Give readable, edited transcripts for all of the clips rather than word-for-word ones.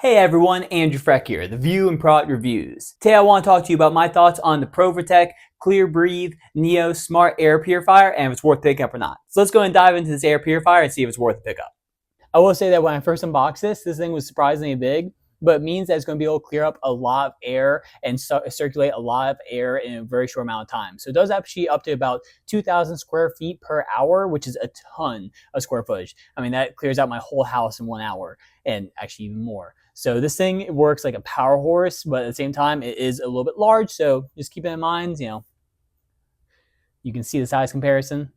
Hey everyone, Andrew Freck here, the View and Product Reviews. Today I want to talk to you about my thoughts on the Provirtec ClearBreathe Neo Smart Air Purifier and if it's worth picking up or not. So let's go and dive into this air purifier and see if it's worth a pickup. I will say that when I first unboxed this thing was surprisingly big, but it means that it's going to be able to clear up a lot of air and circulate a lot of air in a very short amount of time. So it does actually up to about 2,000 square feet per hour, which is a ton of square footage. I mean, that clears out my whole house in 1 hour and actually even more. So this thing works like a power horse, but at the same time, it is a little bit large. So just keep it in mind, you can see the size comparison.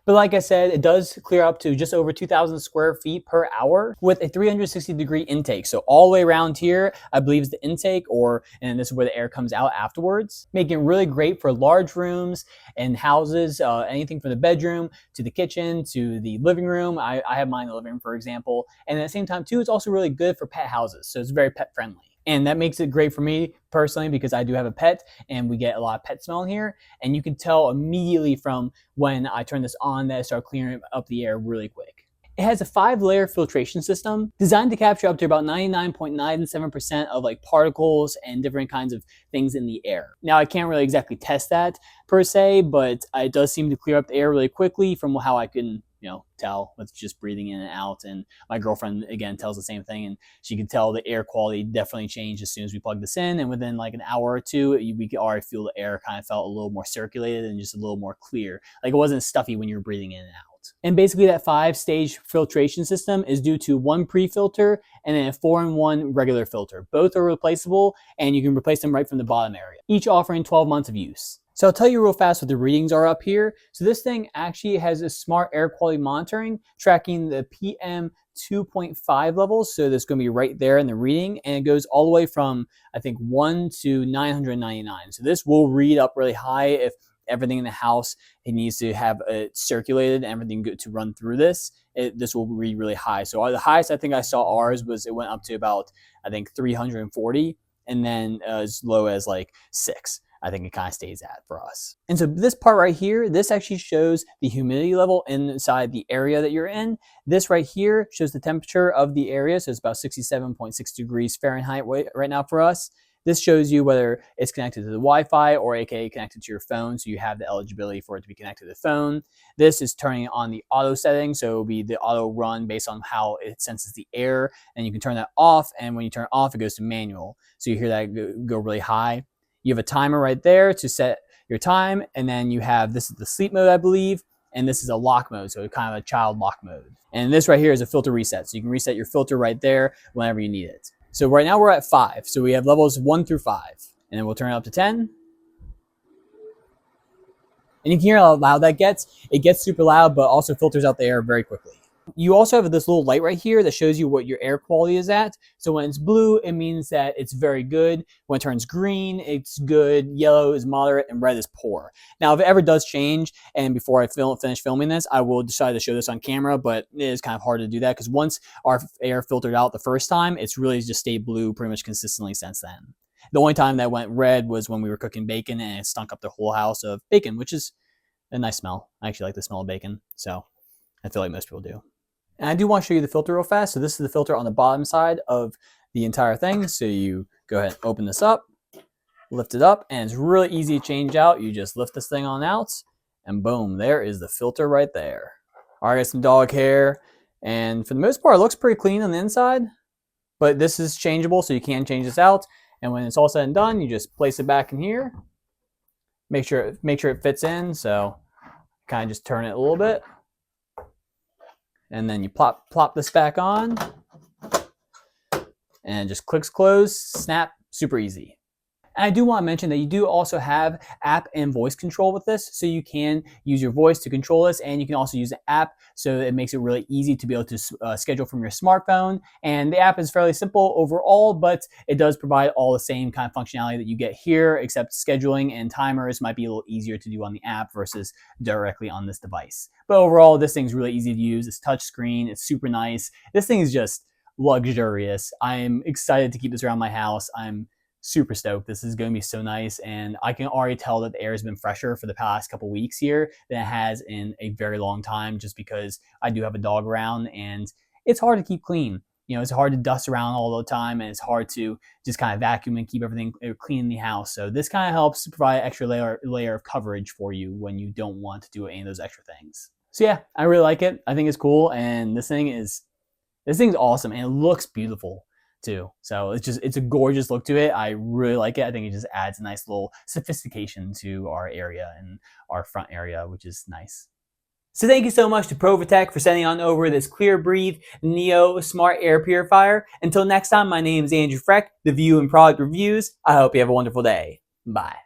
But like I said, it does clear up to just over 2,000 square feet per hour with a 360-degree intake. So all the way around here, I believe is the intake, and this is where the air comes out afterwards, making it really great for large rooms and houses, anything from the bedroom to the kitchen to the living room. I have mine in the living room, for example. And at the same time, too, it's also really good for pet houses. So it's very pet friendly. And that makes it great for me personally because I do have a pet and we get a lot of pet smell in here. And you can tell immediately from when I turn this on that I start clearing up the air really quick. It has a 5-layer filtration system designed to capture up to about 99.97% of particles and different kinds of things in the air. Now, I can't really exactly test that per se, but it does seem to clear up the air really quickly from how I can tell with just breathing in and out. And my girlfriend, again, tells the same thing. And she could tell the air quality definitely changed as soon as we plugged this in. And within like an hour or two, we could already feel the air kind of felt a little more circulated and just a little more clear. Like it wasn't stuffy when you were breathing in and out. And basically that 5-stage filtration system is due to 1 pre-filter and then a 4-in-1 regular filter. Both are replaceable and you can replace them right from the bottom area, each offering 12 months of use. So I'll tell you real fast what the readings are up here. So this thing actually has a smart air quality monitoring, tracking the PM 2.5 levels. So that's going to be right there in the reading. And it goes all the way from, I think, 1 to 999. So this will read up really high if everything in the house, it needs to have it circulated and everything good to run through this. This will read really high. So the highest I think I saw ours was it went up to about, I think, 340 and then as low as like 6. I think it kind of stays at for us. And so this part right here, this actually shows the humidity level inside the area that you're in. This right here shows the temperature of the area. So it's about 67.6 degrees Fahrenheit right now for us. This shows you whether it's connected to the Wi-Fi or aka connected to your phone. So you have the eligibility for it to be connected to the phone. This is turning on the auto setting. So it'll be the auto run based on how it senses the air. And you can turn that off. And when you turn it off, it goes to manual. So you hear that go really high. You have a timer right there to set your time, and then you have, this is the sleep mode, I believe, and this is a lock mode, so kind of a child lock mode. And this right here is a filter reset, so you can reset your filter right there whenever you need it. So right now we're at 5, so we have levels 1 through 5, and then we'll turn it up to 10. And you can hear how loud that gets. It gets super loud, but also filters out the air very quickly. You also have this little light right here that shows you what your air quality is at. So when it's blue, it means that it's very good. When it turns green, it's good. Yellow is moderate and red is poor. Now, if it ever does change, and before I finish filming this, I will decide to show this on camera, but it is kind of hard to do that because once our air filtered out the first time, it's really just stayed blue pretty much consistently since then. The only time that went red was when we were cooking bacon and it stunk up the whole house of bacon, which is a nice smell. I actually like the smell of bacon, so I feel like most people do. And I do want to show you the filter real fast. So this is the filter on the bottom side of the entire thing. So you go ahead and open this up, lift it up, and it's really easy to change out. You just lift this thing on out, and boom, there is the filter right there. All right, got some dog hair, and for the most part, it looks pretty clean on the inside, but this is changeable, so you can change this out. And when it's all said and done, you just place it back in here. Make sure it fits in, so kind of just turn it a little bit. And then you plop this back on and it just clicks close, snap, super easy. And I do want to mention that you do also have app and voice control with this. So you can use your voice to control this, and you can also use the app. So it makes it really easy to be able to schedule from your smartphone. And the app is fairly simple overall, but it does provide all the same kind of functionality that you get here, except scheduling and timers might be a little easier to do on the app versus directly on this device. But overall, this thing's really easy to use. It's touch screen. It's super nice. This thing is just luxurious. I'm excited to keep this around my house. I'm super stoked. This is going to be so nice, and I can already tell that the air has been fresher for the past couple weeks here than it has in a very long time, just because I do have a dog around and it's hard to keep clean. it's hard to dust around all the time, and it's hard to just kind of vacuum and keep everything clean in the house. So this kind of helps provide an extra layer of coverage for you when you don't want to do any of those extra things. So yeah, I really like it. I think it's cool, and this thing's awesome, and it looks beautiful too. So it's a gorgeous look to it. I really like it. I think it just adds a nice little sophistication to our area and our front area, which is nice. So thank you so much to Provirtec for sending on over this ClearBreathe Neo Smart Air Purifier. Until next time, my name is Andrew Freck, the View and Product Reviews. I hope you have a wonderful day. Bye.